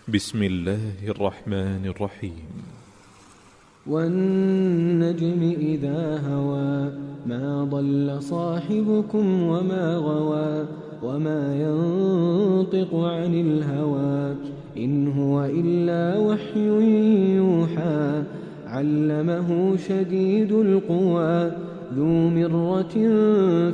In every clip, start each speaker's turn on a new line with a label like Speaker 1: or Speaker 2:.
Speaker 1: بسم الله الرحمن الرحيم.
Speaker 2: والنجم إذا هوى ما ضل صاحبكم وما غوى وما ينطق عن الهوى إن هو إلا وحي يوحى علمه شديد القوى ذو مرة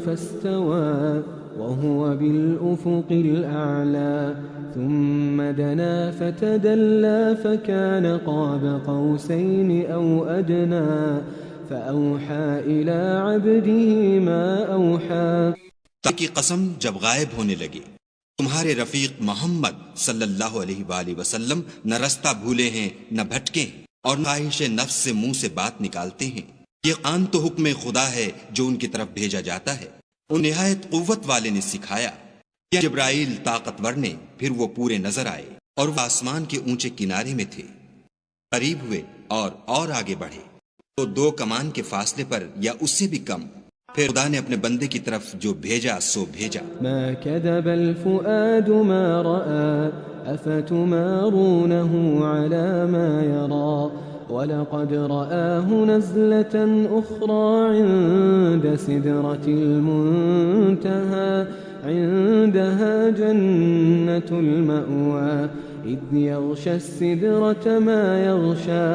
Speaker 2: فاستوى وهو بالأفق الأعلى ثم دنا فتدلى فكان قاب قوسين أو أدنى فأوحى إلى عبده ما أوحى।
Speaker 3: की कसम जब गायब होने लगे तुम्हारे रफीक मोहम्मद सल्लल्लाहु अलैहि वसल्लम न रास्ता भूले हैं न भटके हैं और न ख्वाहिश नफ्स से मुंह से बात निकालते हैं। ये कुरान तो हुक्म खुदा है जो उनकी तरफ भेजा जाता है। उन निहायत कुव्वत वाले ने सिखाया। जिब्राइल ताकतवर ने फिर वो पूरे नजर आए और वो आसमान के ऊंचे किनारे में थे। करीब हुए और आगे बढ़े तो 2 कमान के फासले पर या उससे भी कम। फिर खुदा ने अपने बंदे की तरफ जो भेजा सो भेजा।
Speaker 2: मा कदबल फुआदु मा रआ अफतुमारूनहु अला मा यरा वलक़द रआहु नज़लतन उख़रा इंद सिदरतिल मुंतहा عندها جنة المأوى إذ يغشى السدرة ما يغشى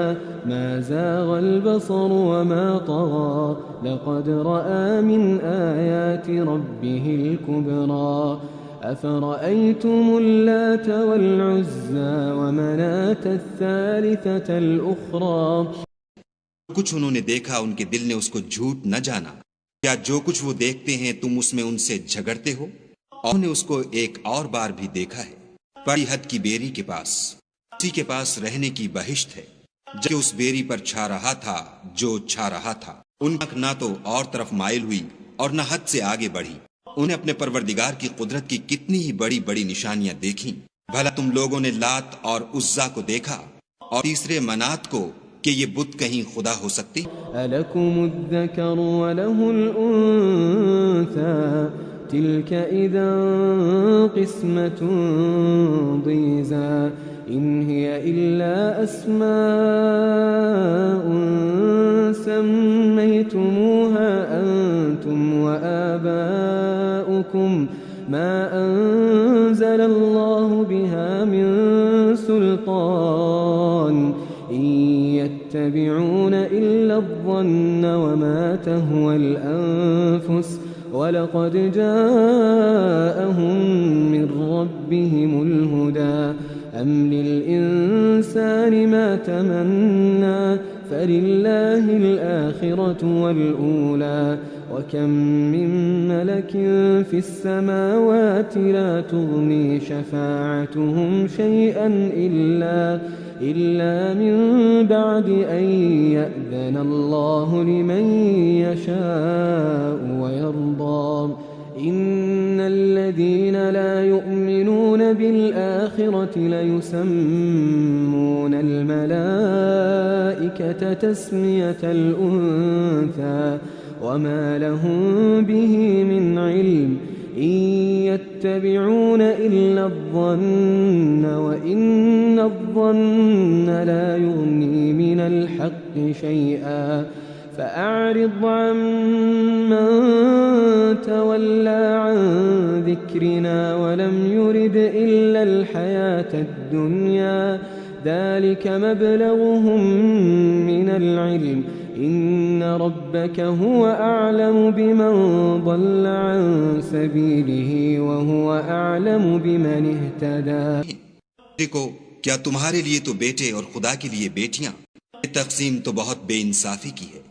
Speaker 2: ما زاغ البصر وما طغى لقد رأى من آيات ربه الكبرى أفرأيتم اللات والعزى ومناة الثالثة الأخرى।
Speaker 3: कुछ उन्होंने देखा उनके दिल ने उसको झूठ न जाना। क्या जो कुछ वो देखते हैं तुम उसमें उनसे झगड़ते हो? और ने उसको एक और बार भी देखा है बड़ी हद की बेरी के पास। उसी के पास रहने की बहिश्त है जबकि उस बेरी पर छा रहा था जो छा रहा था। उनकी आंख ना तो और तरफ माइल हुई और न हद से आगे बढ़ी। उन्हें अपने परवरदिगार की कुदरत की कितनी ही बड़ी बड़ी निशानियां देखी। भला तुम लोगों ने लात और उज्जा को देखा और तीसरे मनात को कि ये बुत कहीं खुदा हो सकती?
Speaker 2: अलकुमुद्दकर वलहुल उन्सा तिल्क इदन क़िस्मतुन ज़ीज़ा इन हिय इल्ला अस्माउन सम्मय्तमुहा अंतुम व आबाउकुम मा अंज़लल्लाहु बिहा मिन सुल्तान يتبعون إلا الظن وما تهوى الأنفس ولقد جاءهم من ربهم الهدى أم للإنسان ما تمنى فلله الآخرة والأولى وكم من ملك في السماوات لا تغني شفاعتهم شيئا إلا من بعد أن يأذن الله لمن يشاء ويرضى إن الذين لا يؤمنون بالآخرة ليسمون الملائكة تسمية الأنثى وما لهم به من علم إن يتبعون إلا الظن وإن الظن لا يغني من الحق شيئا فأعرض عمن تولى عن ذكرنا ولم يرد إلا الحياة الدنيا ذلك مبلغهم من العلم إن ربك هو أعلم بمن ضل عن سبيله وهو أعلم بمن اهتدى।
Speaker 3: देखो क्या तुम्हारे लिए तो बेटे और खुदा के लिए बेटियां? ये तकसीम तो बहुत बेइंसाफी की है।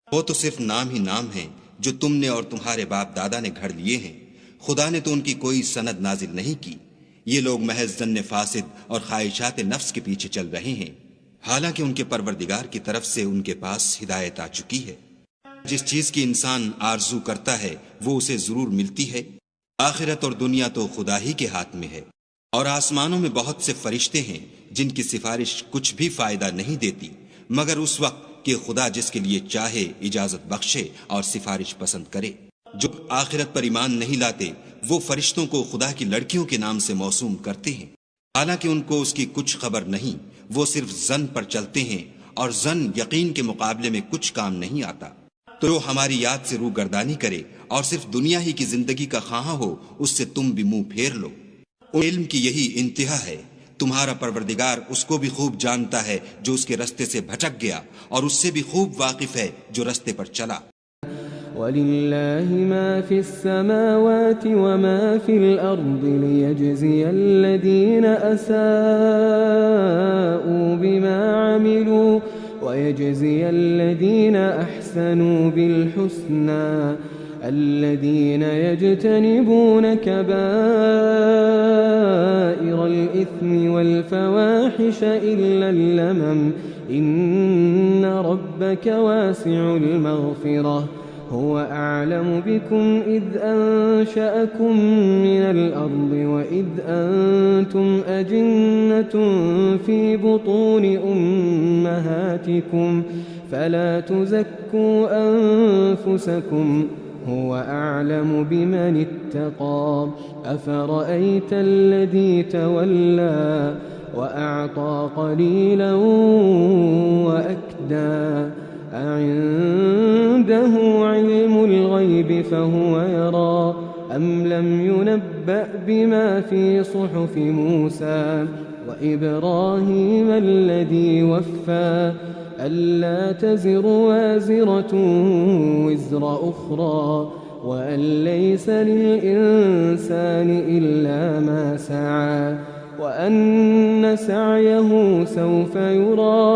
Speaker 3: वो तो सिर्फ नाम ही नाम है जो तुमने और तुम्हारे बाप दादा ने घड़ लिए हैं। खुदा ने तो उनकी कोई सनद नाजिल नहीं की। ये लोग महज जन्ने फासिद और ख्वाहिशात नफ्स के पीछे चल रहे हैं, हालांकि उनके परवरदिगार की तरफ से उनके पास हिदायत आ चुकी है। जिस चीज की इंसान आरजू करता है वो उसे जरूर मिलती है। आखिरत और दुनिया तो खुदा ही के हाथ में है और आसमानों में बहुत से फरिश्ते हैं जिनकी सिफारिश कुछ भी फायदा नहीं देती मगर उस वक्त कि खुदा जिसके लिए चाहे इजाजत बख्शे और सिफारिश पसंद करे। जो आखिरत पर ईमान नहीं लाते वो फरिश्तों को खुदा की लड़कियों के नाम से मौसूम करते हैं। हालांकि उनको उसकी कुछ खबर नहीं, वो सिर्फ जन पर चलते हैं और जन यकीन के मुकाबले में कुछ काम नहीं आता। तो जो हमारी याद से रूगर्दानी करे और सिर्फ दुनिया ही की जिंदगी का ख्वाह हो, उससे तुम भी मुंह फेर लो। इल्म की यही इंतहा है। तुम्हारा परवरदिगार उसको भी खूब जानता है जो उसके रास्ते से भटक गया, और उससे भी खूब वाकिफ है जो रास्ते पर चला।
Speaker 2: वलिल्लाहि मा फिस्समावाति व मा फिल अर्दि लियजज़ियल लज़ीना असाऊ बिमा अमिलू व यजज़ियल लज़ीना अहसनू बिल हुस्ना الذين يجتنبون كبائر الإثم والفواحش إلا اللمم إن ربك واسع المغفرة هو أعلم بكم إذ أنشأكم من الأرض وإذ أنتم أجنة في بطون أمهاتكم فلا تزكوا أنفسكم هو أعلم بمن اتقى أفرأيت الذي تولى وأعطى قليلا وأكدى أعنده علم الغيب فهو يرى أم لم ينبأ بما في صحف موسى وإبراهيم الذي وفى ألا تزر وازرة وزر أخرى وأن ليس للإنسان إلا ما سعى وأن سعيه سوف يرى।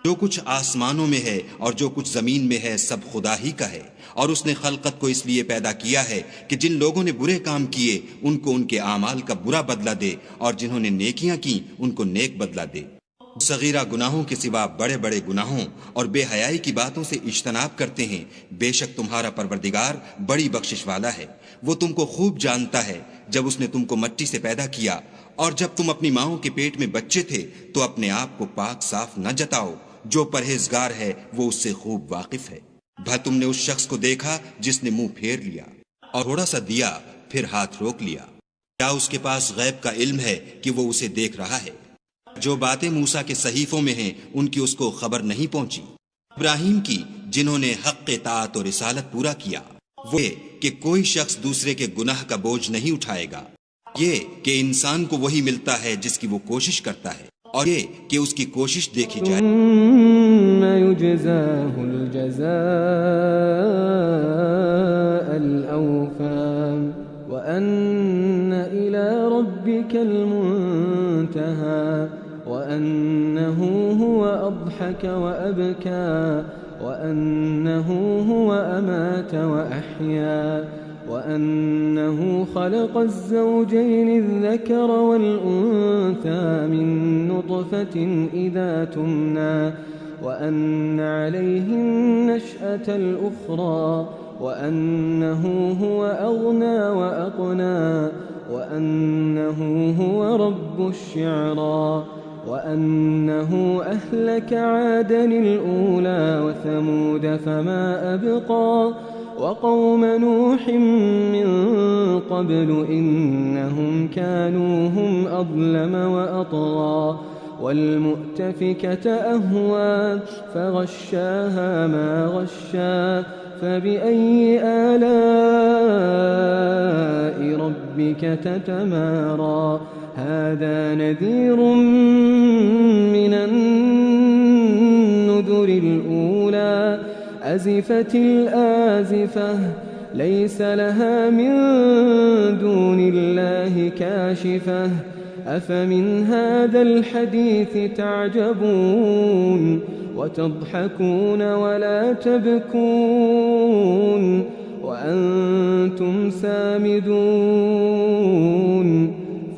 Speaker 3: जो कुछ आसमानों में है और जो कुछ जमीन में है सब खुदा ही का है, और उसने खलकत को इसलिए पैदा किया है कि जिन लोगों ने बुरे काम किए उनको उनके आमाल का बुरा बदला दे, और जिन्होंने नेकियां की उनको नेक बदला दे। सगीरा गुनाहों के सिवा बड़े बड़े गुनाहों और बेहयाई की बातों से इज्तनाब करते हैं। बेशक तुम्हारा परवरदिगार बड़ी बख्शिश वाला है। वो तुमको खूब जानता है जब उसने तुमको मिट्टी से पैदा किया, और जब तुम अपनी माओं के पेट में बच्चे थे तो अपने आप को पाक साफ न जताओ। जो परहेजगार है वो उससे खूब वाकिफ है। भला तुमने उस शख्स को देखा जिसने मुंह फेर लिया और थोड़ा सा दिया फिर हाथ रोक लिया? क्या उसके पास गैब का इल्म है कि वो उसे देख रहा है? जो बातें मूसा के सहीफों में हैं उनकी उसको खबर नहीं पहुंची। इब्राहिम की जिन्होंने हक़ ताअत और रिसालत पूरा किया, वो ये कि कोई शख्स दूसरे के गुनाह का बोझ नहीं उठाएगा, ये कि इंसान को वही मिलता है जिसकी वो कोशिश करता है, और ये कि उसकी कोशिश देखी जाए।
Speaker 2: وأنه هو أضحك وأبكى وأنه هو أمات وأحيا وأنه خلق الزوجين الذكر والأنثى من نطفة إذا تمنى وأن عليه النشأة الأخرى وأنه هو أغنى وأقنى وأنه هو رب الشعرى وأنه أهلك عادا الأولى وثمود فما أبقى وقوم نوح من قبل إنهم كانوا هم أظلم وأطغى والمؤتفكة أهوى فغشاها ما غشى فبأي آلاء ربك تتمارى هذا نذير من النذر الأولى أزفت الآزفة ليس لها من دون الله كاشفة أفمن هذا الحديث تعجبون وتضحكون ولا تبكون وأنتم سامدون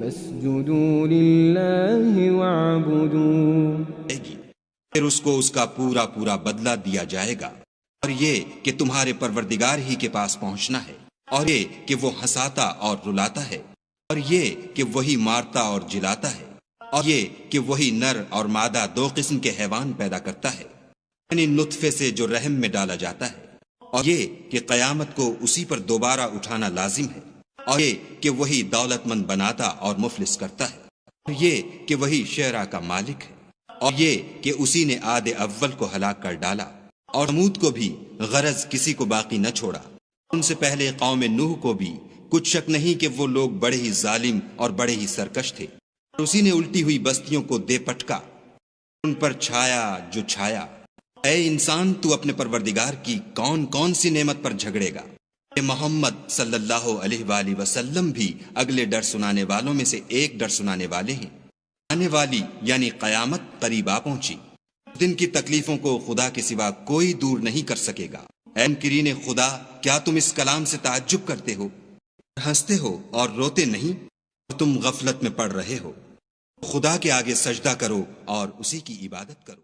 Speaker 2: فاسجدوا لله واعبدوا।
Speaker 3: फिर उसको उसका पूरा पूरा बदला दिया जाएगा, और ये कि तुम्हारे परवरदिगार ही के पास पहुंचना है, और ये कि वो हंसाता और रुलाता है, और ये कि वही मारता और जिलाता है, और ये कि वही नर और मादा दो किस्म के हैवान पैदा करता है, यानी नुत्फे से जो रहम में डाला जाता है, और ये कि कयामत को उसी पर दोबारा उठाना लाजिम है। और ये कि वही दौलतमंद बनाता और मुफलिस करता है, और ये कि वही शेरा का मालिक है, और ये कि उसी ने आदे अव्वल को हलाक कर डाला और समूद को भी गरज किसी को बाकी न छोड़ा। उनसे पहले कौम नूह को भी कुछ शक नहीं कि वो लोग बड़े ही जालिम और बड़े ही सरकश थे। और उसी ने उल्टी हुई बस्तियों को दे पटका, उन पर छाया जो छाया। ऐ इंसान, तू अपने परवरदिगार की कौन कौन सी नेमत पर झगड़ेगा। मोहम्मद सल्लल्लाहु अलैहि वसल्लम भी अगले डर सुनाने वालों में से एक डर सुनाने वाले हैं। आने वाली यानी कयामत करीब आ पहुंची। दिन की तकलीफों को खुदा के सिवा कोई दूर नहीं कर सकेगा। ऐ मुनकिरीन खुदा, क्या तुम इस कलाम से ताज्जुब करते हो, हंसते हो और रोते नहीं? तुम गफलत में पड़ रहे हो। खुदा के आगे सजदा करो और उसी की इबादत करो।